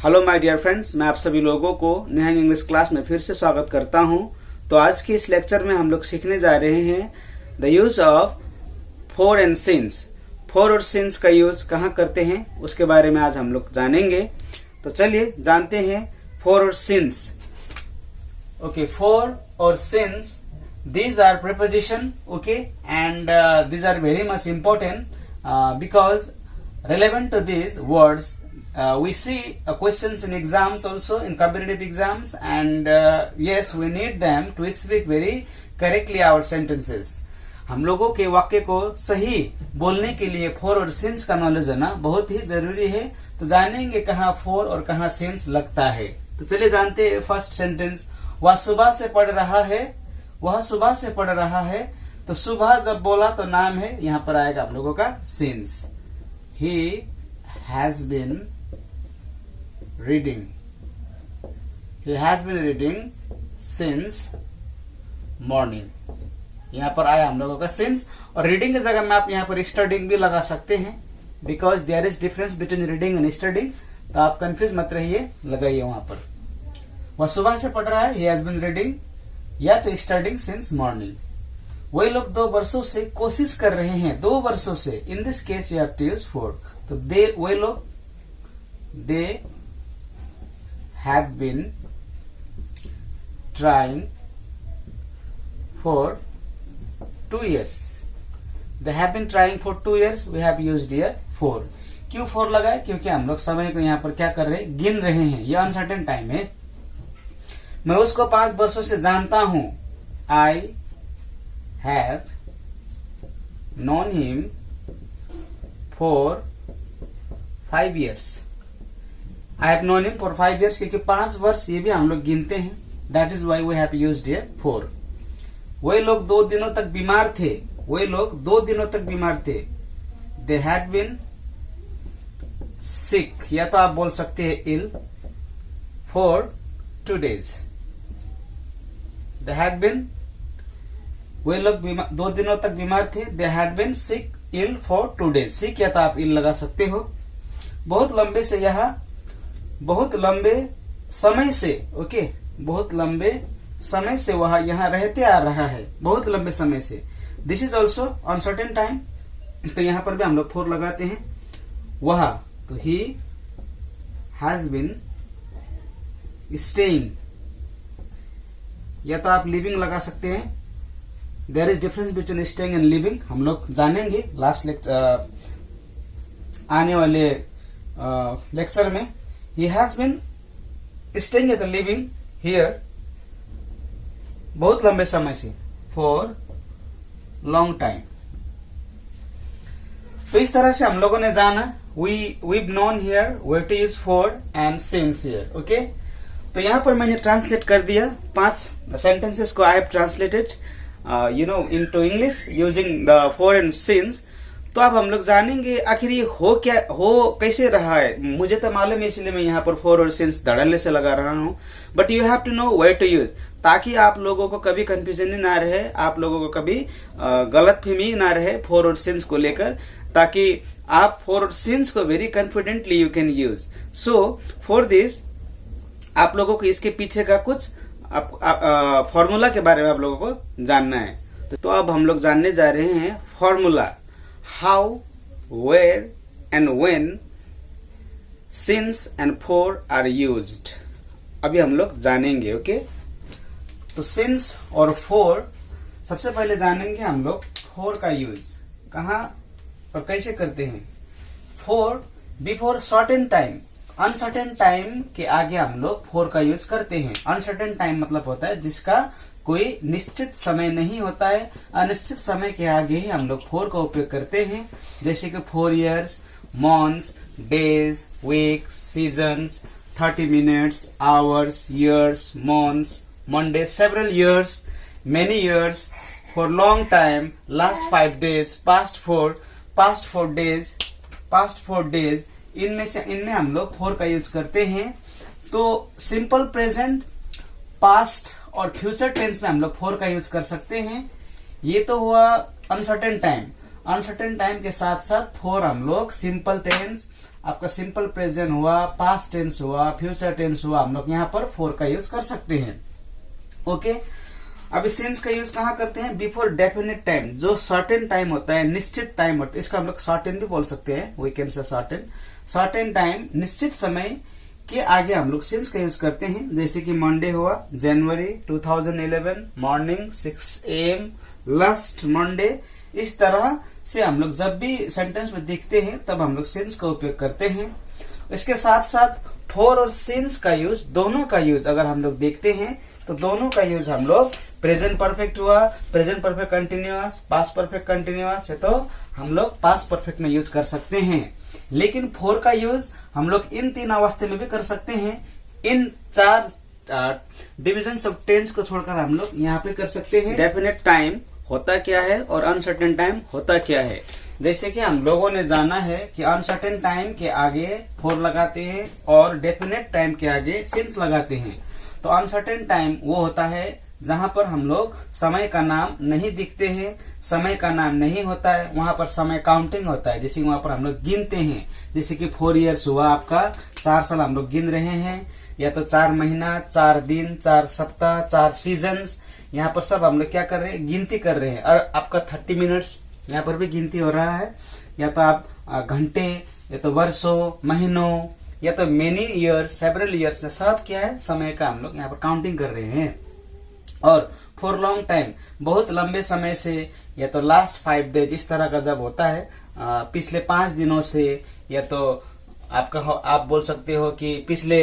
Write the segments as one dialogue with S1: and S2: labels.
S1: Hello my dear friends, मैं आप सभी लोगों को निहंग इंग्लिश क्लास में फिर से स्वागत करता हूं। तो आज के इस लेक्चर में हम लोग सीखने जा रहे हैं the use of four and since. Four और सिंस का यूज कहाँ करते हैं उसके बारे में आज हम लोग जानेंगे। तो चलिए जानते हैं फोर और सिंस। ओके, फोर और since, these are preposition, okay, and these are very much important because relevant to these words we see questions in exams, also in competitive exams, and yes, we need them to speak very correctly our sentences. हम लोगों के वाक्य को सही बोलने के लिए four और सिंस का नॉलेज होना बहुत ही जरूरी है। तो जानेंगे कहाँ फोर और कहाँ सिंस लगता है। तो चलिए जानते हैं फर्स्ट सेंटेंस। वह सुबह से पढ़ रहा है, वह सुबह से पढ़ रहा है। तो सुबह जब बोला तो नाम है, यहां पर आएगा आप लोगों का since. He has been reading, he has been reading since morning. यहां पर आया हम लोगों का सिंस। और रीडिंग की जगह में आप यहां पर स्टडिंग भी लगा सकते हैं, because there is difference between reading and studying. तो आप कंफ्यूज मत रहिए, लगाइए वहां पर। वह सुबह से पढ़ रहा है, ही हैज बीन रीडिंग, या तो स्टडिंग सिंस मॉर्निंग। वही लोग 2 वर्षों से कोशिश कर रहे हैं, 2 वर्षों से। In this case you have to use for. तो वही लोग, they have been trying for 2 years। They have been trying for 2 years, we have used here for. क्यों फोर लगाए? क्योंकि हम लोग समय को यहाँ पर क्या कर रहे हैं, गिन रहे हैं। ये अनसर्टेन टाइम है। मैं उसको 5 वर्षों से जानता हूं। I have known him for 5 years। I have known him for 5 years, क्योंकि 5 वर्ष ये भी हम लोग गिनते हैं। That is why we have used here for. वही लोग 2 दिनों तक बीमार थे, वही लोग 2 दिनों तक बीमार थे। दे हैड बीन सिक, या तो आप बोल सकते हैं ill, for 2 days। They had been, वे लोग 2 दिनों तक बीमार थे। They had been sick ill for 2 days। सिक या तो आप इल लगा सकते हो। बहुत लंबे से, यह बहुत लंबे समय से, ओके, बहुत लंबे समय से वह यहाँ रहते आ रहा है, बहुत लंबे समय से। This is also uncertain time. तो यहाँ पर भी हम लोग फोर लगाते हैं। वह, तो ही हैज बीन स्टेइंग, या तो आप लिविंग लगा सकते हैं। There is difference between staying and living, हम लोग जानेंगे लास्ट आने वाले लेक्चर में। ही हैज बीन स्टेइंग या तो लिविंग हियर, बहुत लंबे समय से, फॉर लॉन्ग टाइम। तो इस तरह से हम लोगों ने जाना, we've known here where to use for and since here, okay? तो यहाँ पर मैंने ट्रांसलेट कर दिया 5 सेंटेंसेस को। I have translated into English using the four and since. तो अब हम लोग जानेंगे आखिर ये हो कैसे रहा है। मुझे तो मालूम है, इसलिए मैं यहाँ पर फोर और सिंस धड़ल्ले से लगा रहा हूँ। But you have to know where to use, ताकि आप लोगों को कभी कंफ्यूजन ना रहे, आप लोगों को कभी गलतफहमी ना रहे फोर और सिंस को लेकर, ताकि आप फोर और सिंस को very confidently you can use. So for this आप लोगों को इसके पीछे का कुछ फॉर्मूला के बारे में आप लोगों को जानना है। तो अब हम लोग जानने जा रहे हैं formula, how, where and when since and for are used. अभी हम लोग जानेंगे, ओके। तो सिंस और फोर, सबसे पहले जानेंगे हम लोग फोर का यूज कहाँ और कैसे करते हैं। Four before certain time, uncertain time के आगे हम लोग फोर का यूज करते हैं। अनसर्टेन टाइम मतलब होता है जिसका कोई निश्चित समय नहीं होता है, अनिश्चित समय के आगे ही हम लोग फोर का उपयोग करते हैं। जैसे कि 4 years, months, days, weeks, seasons, 30 minutes, hours, years, months, Mondays, several years, many years, for long time, last 5 days, past 4 days, past 4 days, इनमें हम लोग फोर का यूज करते हैं। तो सिंपल प्रेजेंट, पास्ट और फ्यूचर टेंस में हम लोग फोर का यूज कर सकते हैं। ये तो हुआ अनसर्टेन टाइम। अनसर्टेन टाइम के साथ साथ फोर हम लोग सिंपल टेंस, आपका सिंपल प्रेजेंट हुआ, पास्ट टेंस हुआ, फ्यूचर टेंस हुआ, हम लोग यहाँ पर फोर का यूज कर सकते हैं। ओके, अभी सिंस का यूज कहाँ करते हैं? बिफोर डेफिनेट टाइम, जो सर्टेन टाइम होता है, निश्चित टाइम होता है, इसको हम लोग सर्टेन भी बोल सकते हैं, we can say certain. Certain time, निश्चित समय के आगे हम लोग सिंस का यूज करते हैं। जैसे कि मंडे हुआ, जनवरी 2011, मॉर्निंग 6 AM, लास्ट मंडे। इस तरह से हम लोग जब भी सेंटेंस में दिखते हैं तब हम लोग सिंस का उपयोग करते हैं। इसके साथ साथ फॉर और सिंस का यूज, दोनों का यूज अगर हम लोग देखते हैं तो दोनों का यूज हम लोग प्रेजेंट परफेक्ट हुआ, present perfect continuous, past perfect continuous है तो हम लोग पास्ट परफेक्ट में यूज कर सकते हैं। लेकिन फॉर का यूज हम लोग इन 3 अवस्था में भी कर सकते हैं। इन 4 डिविजन ऑफ टेंस को छोड़कर हम लोग यहाँ पे कर सकते हैं। डेफिनेट टाइम होता क्या है और अनसर्टेन टाइम होता क्या है। जैसे कि हम लोगों ने जाना है कि अनसर्टेन टाइम के आगे फॉर लगाते हैं और डेफिनेट टाइम के आगे सिंस लगाते हैं। तो अनसर्टेन टाइम वो होता है जहां पर हम लोग समय का नाम नहीं दिखते हैं, समय का नाम नहीं होता है, वहां पर समय काउंटिंग होता है। जैसे वहां पर हम लोग गिनते हैं, जैसे कि 4 years हुआ आपका, 4 साल हम लोग गिन रहे हैं, या तो 4 महीना, 4 दिन, 4 सप्ताह, 4 सीजन्स, यहाँ पर सब हम लोग क्या कर रहे हैं? गिनती कर रहे हैं। और आपका 30 मिनट्स यहाँ पर भी गिनती हो रहा है, या तो आप घंटे, या तो वर्षों, महीनों, या तो मेनी ईयर्स, सेवरल ईयर्स, सब क्या है? समय का हम लोग यहाँ पर काउंटिंग कर रहे हैं। और फॉर लॉन्ग टाइम, बहुत लंबे समय से, या तो लास्ट 5 days, इस तरह का जब होता है पिछले 5 दिनों से, या तो आपका आप बोल सकते हो कि पिछले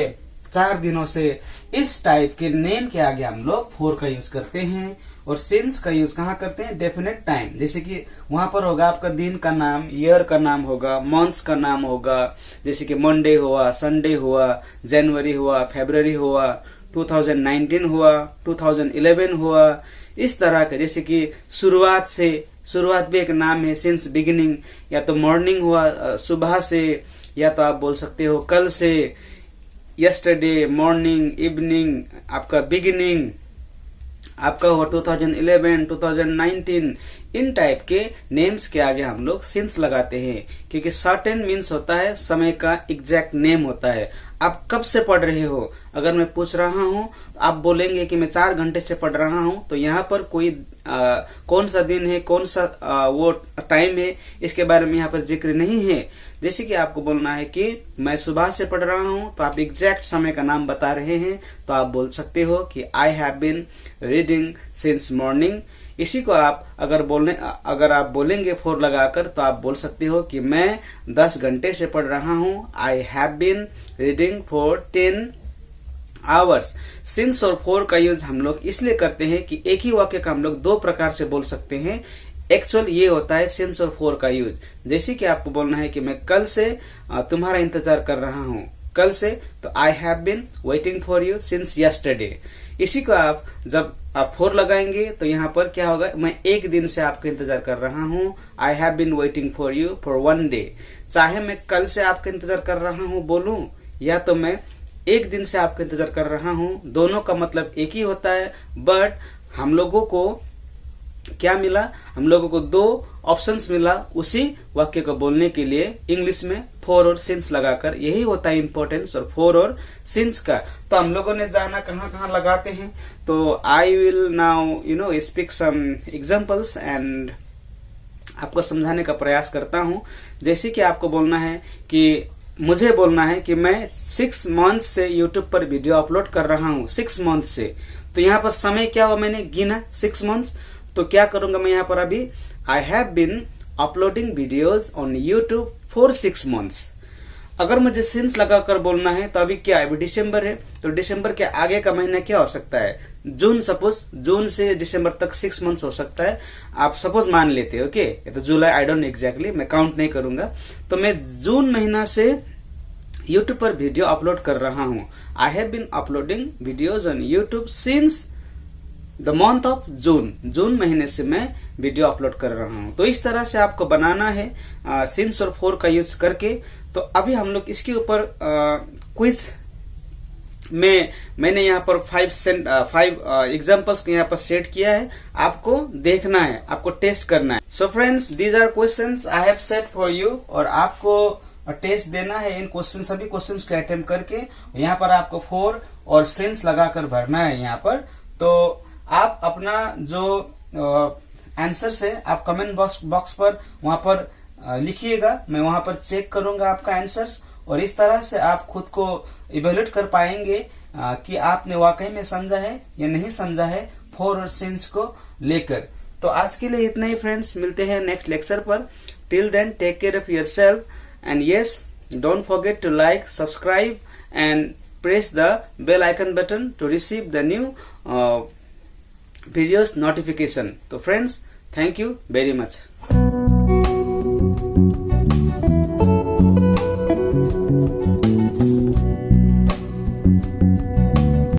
S1: 4 दिनों से, इस टाइप के नेम के आगे हम लोग फॉर का यूज करते हैं। और सिंस का यूज कहाँ करते हैं? डेफिनेट टाइम, जैसे कि वहां पर होगा आपका दिन का नाम, ईयर का नाम होगा, मंथ्स का नाम होगा, जैसे कि मंडे हुआ, संडे हुआ, जनवरी हुआ, फरवरी हुआ, 2019 हुआ, 2011 हुआ, इस तरह का। जैसे कि शुरुआत से, शुरुआत भी एक नाम है, सिंस बिगिनिंग, या तो मॉर्निंग हुआ सुबह से, या तो आप बोल सकते हो कल से, यस्टरडे, मॉर्निंग, इवनिंग, आपका बिगिनिंग, आपका हुआ 2011, 2019, इन टाइप के नेम्स के आगे हम लोग सिंस लगाते हैं, क्योंकि सर्टेन मीन्स होता है समय का एग्जैक्ट नेम होता है। आप कब से पढ़ रहे हो? अगर मैं पूछ रहा हूँ तो आप बोलेंगे कि मैं 4 घंटे से पढ़ रहा हूँ, तो यहाँ पर कोई कौन सा दिन है, कौन सा वो टाइम है, इसके बारे में यहाँ पर जिक्र नहीं है। जैसे कि आपको बोलना है कि मैं सुबह से पढ़ रहा हूँ, तो आप एग्जैक्ट समय का नाम बता रहे हैं, तो आप बोल सकते हो कि I have been reading since morning. इसी को आप अगर आप बोलेंगे फॉर लगाकर, तो आप बोल सकते हो कि मैं 10 घंटे से पढ़ रहा हूँ, I have been reading for 10 hours. Since और फॉर का यूज हम लोग इसलिए करते हैं कि एक ही वाक्य का हम लोग 2 प्रकार से बोल सकते हैं। एक्चुअल ये होता है सिंस और फॉर का यूज। जैसे कि आपको बोलना है कि मैं कल से तुम्हारा इंतजार कर रहा हूँ, कल से, तो I have been waiting for you since yesterday. इसी को आप जब आप फॉर लगाएंगे तो यहाँ पर क्या होगा? मैं 1 दिन से आपका इंतजार कर रहा हूँ, I have been waiting for you for 1 day। चाहे मैं कल से आपका इंतजार कर रहा हूँ बोलूं, या तो मैं 1 दिन से आपका इंतजार कर रहा हूँ, दोनों का मतलब एक ही होता है। बट हम लोगों को क्या मिला? हम लोगों को 2 ऑप्शंस मिला उसी वाक्य को बोलने के लिए इंग्लिश में, फॉर और सिंस लगाकर। यही होता है इंपॉर्टेंस और फॉर और सिंस का। तो हम लोगों ने जाना कहाँ कहाँ लगाते हैं। तो I will now speak some examples and आपको समझाने का प्रयास करता हूँ। जैसे कि आपको बोलना है कि मुझे बोलना है कि मैं 6 months से YouTube पर वीडियो अपलोड कर रहा हूँ, 6 months से। तो यहाँ पर समय क्या हुआ? मैंने गिना 6 months। तो क्या करूंगा मैं यहाँ पर अभी? I have been uploading videos on YouTube for 6 months। अगर मुझे सिंस लगाकर बोलना है तो अभी क्या है? अभी दिसंबर है, तो दिसंबर के आगे का महीना क्या हो सकता है? जून। सपोज जून से दिसंबर तक 6 months हो सकता है, आप सपोज मान लेते हो। ओके, तो जुलाई, आई डोंट एग्जैक्टली, मैं काउंट नहीं करूंगा। तो मैं जून महीना से यूट्यूब पर वीडियो अपलोड कर रहा हूँ। I have been uploading videos on YouTube since the month of June. जून महीने से मैं वीडियो अपलोड कर रहा हूँ। तो इस तरह से आपको बनाना है सिंस और फॉर का यूज करके। तो अभी हम लोग इसके ऊपर क्विज में मैंने यहाँ पर 5 एग्जाम्पल्स को यहाँ पर सेट किया है, आपको देखना है, आपको टेस्ट करना है। So friends, these are questions I have set for you. और आपको टेस्ट देना है इन क्वेश्चन, सभी क्वेश्चंस को अटेम्प्ट करके यहाँ पर आपको 4 और सेंस लगाकर भरना है यहाँ पर। तो आप अपना जो आंसर है आप कमेंट बॉक्स पर वहां पर लिखिएगा, मैं वहां पर चेक करूंगा आपका आंसर्स, और इस तरह से आप खुद को इवेल्युएट कर पाएंगे कि आपने वाकई में समझा है या नहीं समझा है 4 और सेंस को लेकर। तो आज के लिए इतना ही फ्रेंड्स, मिलते हैं नेक्स्ट लेक्चर पर। Till then take care of yourself and yes, don't forget to like, subscribe and press the bell icon button to receive the new videos notification. So friends, thank you very much.